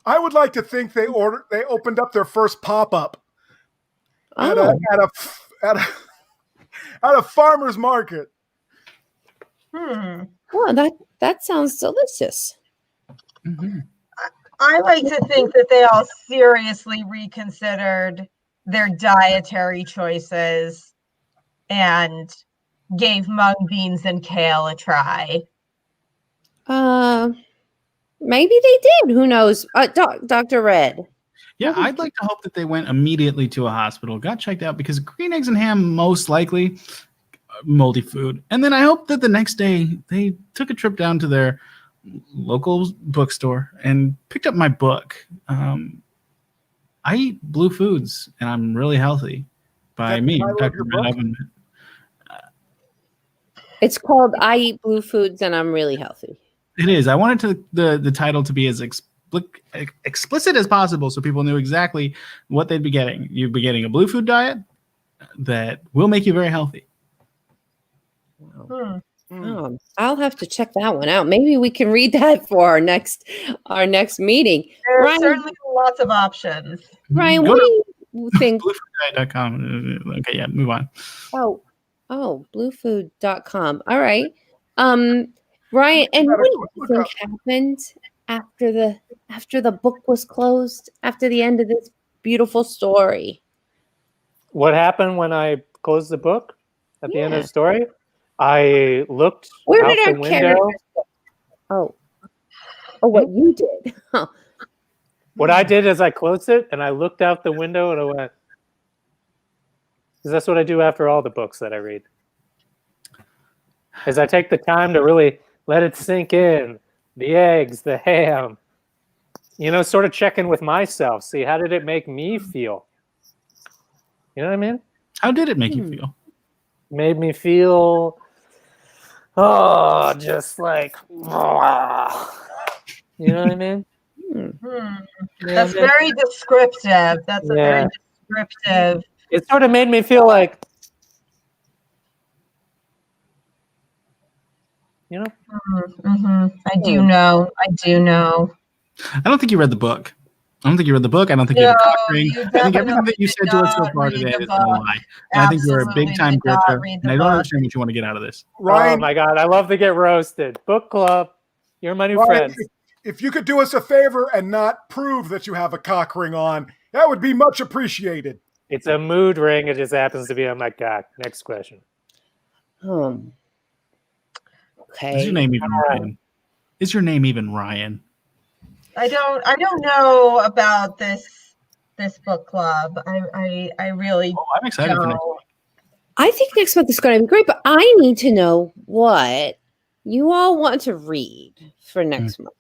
I would like to think they opened up their first pop-up at Oh, a farmer's market. well, that sounds delicious. Mhm. I like to think that they all seriously reconsidered their dietary choices and gave mung beans and kale a try. Maybe they did. Who knows? Dr. Red. Yeah, I'd like to hope that they went immediately to a hospital, got checked out, because green eggs and ham, most likely moldy food. And then I hope that the next day they took a trip down to their local bookstore and picked up my book. I eat Blue Foods, and I'm really healthy. By That's me, the title of Dr. your Red book? Oven. It's called I Eat Blue Foods and I'm Really Healthy. It is. I wanted the title to be as explicit as possible so people knew exactly what they'd be getting. You'd be getting a blue food diet, that will make you very healthy. Hmm. I'll have to check that one out. Maybe we can read that for our next meeting. There are Ryan, certainly lots of options. Ryan, Go what to do you think? bluefooddiet.com. Okay, yeah, move on. Bluefood.com. All right. Ryan, and what do you think happened after the book was closed, after the end of this beautiful story? What happened when I closed the book at the end of Yeah. the story? I looked Where out did the our window. characters go? Oh, what you did. Huh. What I did is I closed it and I looked out the window and I went, because that's what I do after all the books that I read. Is I take the time to really let it sink in, the eggs, the ham, sort of check in with myself. See, how did it make me feel? You know what I mean? How did it make you feel? Made me feel, just like, you know what I mean? That's very descriptive. That's a very descriptive. It sort of made me feel like, I do know. I don't think you read the book. I don't think you had a cock ring. you I think everything definitely that you did said to us so not far read today the is a book. lie. And I think you're a Absolutely big time did not grifter, read and the I don't book. understand what you want to get out of this. Ryan, oh my God, I love to get roasted. Book club, you're my new Ryan, friends. if you could do us a favor and not prove that you have a cock ring on, that would be much appreciated. It's a mood ring. It just happens to be on my cock. Next question. Is Okay. your name even Ryan? Is your name even Ryan? I don't know about this book club. I really Oh, I'm excited for next don't. week. I think next month is going to be great, but I need to know what you all want to read for next month.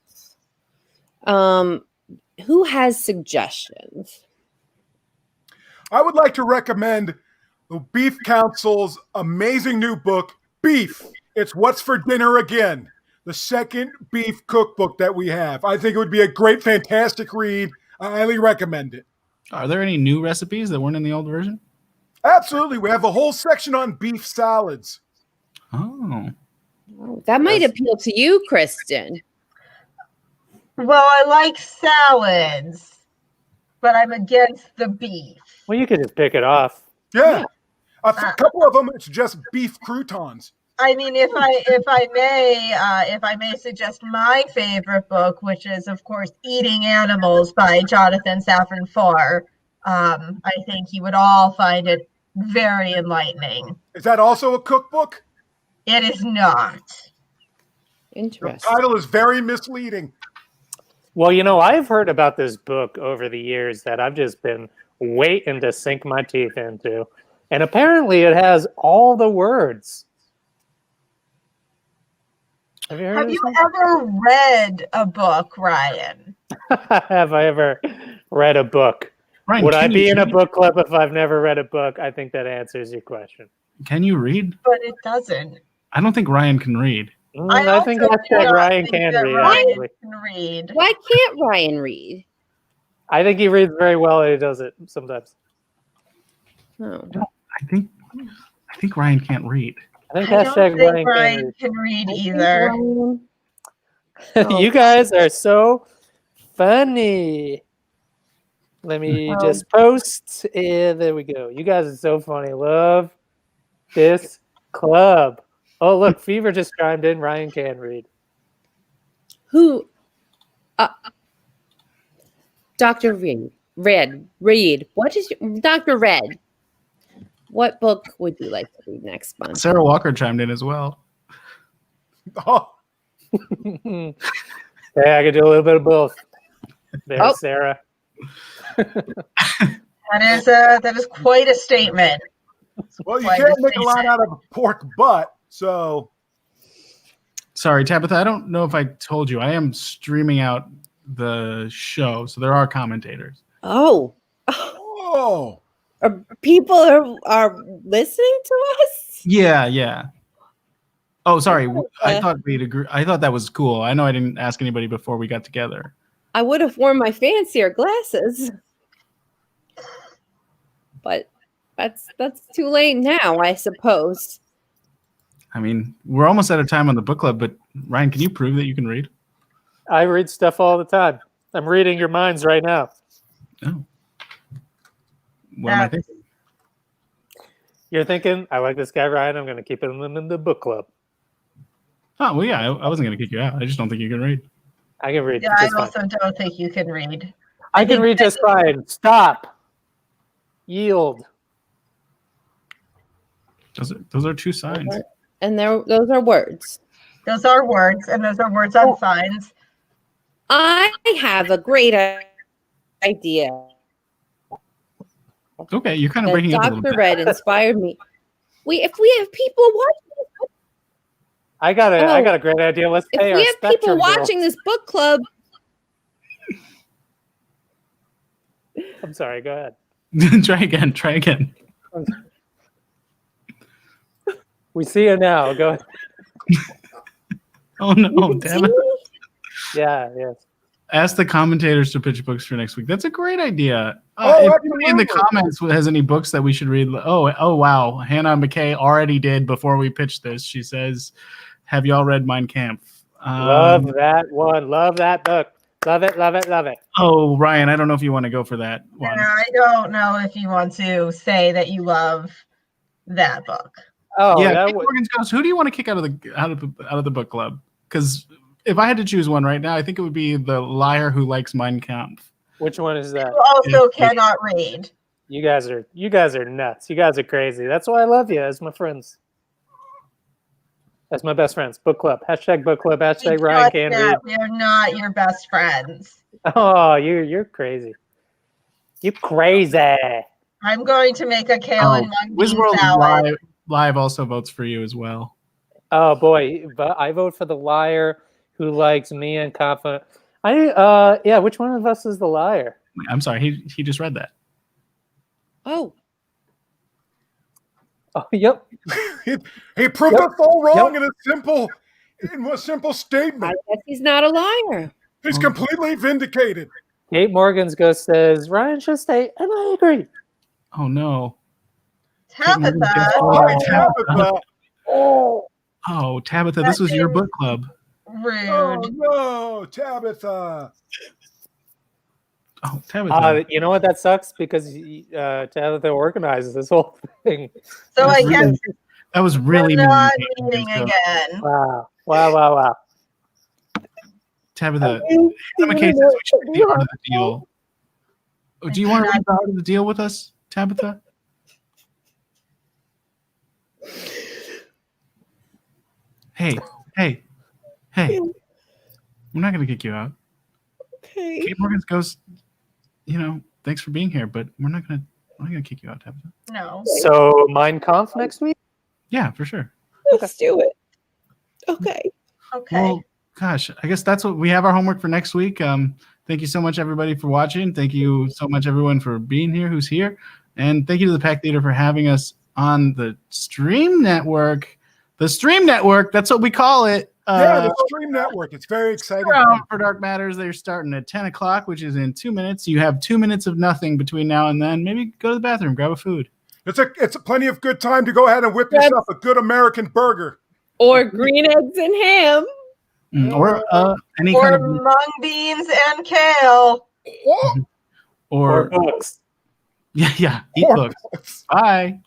Who has suggestions? I would like to recommend the Beef Council's amazing new book, Beef. It's What's for Dinner Again, the second beef cookbook that we have. I think it would be a great, fantastic read. I highly recommend it. Are there any new recipes that weren't in the old version? Absolutely. We have a whole section on beef salads. Oh. Oh, that might appeal to you, Kristen. Well, I like salads, but I'm against the beef. Well, you could just pick it off. Yeah. A couple of them, it's just beef croutons. I mean, if I may suggest my favorite book, which is, of course, Eating Animals by Jonathan Safran Foer. I think you would all find it very enlightening. Is that also a cookbook? It is not. The Interesting. title is very misleading. Well, I've heard about this book over the years that I've just been waiting to sink my teeth into. And apparently it has all the words. Have you heard Have of you this ever read a book, Ryan? one? Have I ever read a book? Ryan, Would I can be you in a read? book club if I've never read a book? I think that answers your question. Can you read? But it doesn't. I don't think Ryan can read. I think also that's do what not Ryan think can that read, Ryan actually. can read. Why can't Ryan read? I think he reads very well and he does it sometimes. Oh. I think Ryan can't read. I think I don't hashtag think Ryan Ryan can read either. Ryan- can read. You guys are so funny. Let me just post. And there we go. You guys are so funny. Love this club. Oh, look, Fever just chimed in. Ryan can read. Who? Dr. Reed. What is Dr. Red? What book would you like to read next month? Sarah Walker chimed in as well. Oh, Yeah, I could do a little bit of both. There, Oh. Sarah. That is quite a statement. well, you Quite can't a make a lot statement. out of a pork butt, so Sorry, Tabitha, I don't know if I told you. I am streaming out the show, so there are commentators. Oh, oh, people are listening to us. Yeah. Oh, sorry. I Uh, thought we'd agree. I thought that was cool. I know I didn't ask anybody before we got together. I would have worn my fancier glasses, but That's too late now, I suppose. I mean, we're almost out of time on the book club, but Ryan, can you prove that you can read? I read stuff all the time. I'm reading your minds right now. Oh. What am I thinking? You're thinking, I like this guy, Ryan. I'm going to keep him in the book club. Oh, well, yeah, I wasn't going to kick you out. I just don't think you can read. I can read Yeah, I just fine. also don't think you can read. I can read just fine. Stop. Yield. Those are two signs. And those are words. Those are words, and those are words on signs. I have a great idea. Okay, you're kind of And breaking up a little Dr. bit. Red inspired me. If we have people watching, I got a great idea. Let's if pay our we have people Spectrum bill. watching this book club, I'm sorry. Go ahead. Try again. We see you now. Go ahead. Oh no, damn it. Yeah. Yes. Ask the commentators to pitch books for next week. That's a great idea. Oh, if anybody in the absolutely. comments has any books that we should read, oh wow, Hannah McKay already did before we pitched this. She says, "Have y'all read Mein Kampf?" Love that one. Love that book. Love it. Love it. Love it. Oh, Ryan, I don't know if you want to go for that one. Yeah, I don't know if you want to say that you love that book. Oh, Yeah, that Kate would, Morgan's Ghost. Who do you want to kick out of the book club? Because if I had to choose one right now, I think it would be the liar who likes Mein Kampf. which one is that? You also Yeah. cannot read. You guys are nuts. You guys are crazy. That's why I love you as my friends. As my best friends. Book club. Hashtag book club. Hashtag We Ryan got can read. that. We are not your best friends. Oh, you're crazy. You crazy. I'm going to make a kale Oh, and mung bean Wizworld salad. Live also votes for you as well. Oh boy, but I vote for the liar who likes me and confident. Yeah, which one of us is the liar? I'm sorry, he just read that. oh, Oh, yep. He proved Yep. us all wrong Yep. in a simple I statement. guess he's not a liar. He's completely vindicated. Kate Morgan's ghost says Ryan should stay, and I agree. Oh no. Tabitha. Hi, Tabitha. Oh, Tabitha, this was your book club. Rude. Oh no, Tabitha. Oh, Tabitha. You know what? That sucks because Tabitha organizes this whole thing. So I That was guess really- that was really we're mean. not Kate meeting Morgan's Ghost. again. Wow. Tabitha, Hannah McKay says we should be part of the deal. Oh, do you want to read the art of the deal with us, Tabitha? Hey. We're not going to kick you out. Okay. Kate Morgan's Ghost, thanks for being here, but we're not going to kick you out, Tabitha. No. So Mein Kampf next week? Yeah, for sure. Let's do it. Okay. Okay. Well, gosh, I guess that's what we have our homework for next week. Thank you so much, everybody, for watching. Thank you so much, everyone, for being here who's here. And thank you to the Pack Theater for having us on the Stream Network. The Stream Network, that's what we call it. Yeah, the Stream Network. It's very exciting. Around for Dark Matters. They're starting at 10 o'clock, which is in 2 minutes. You have 2 minutes of nothing between now and then. Maybe go to the bathroom, grab a food. It's a plenty of good time to go ahead and whip yourself a good American burger. Or green eggs and ham. Or any Or kind of mung beans and kale. Or or books? yeah, eat Or books. Bye.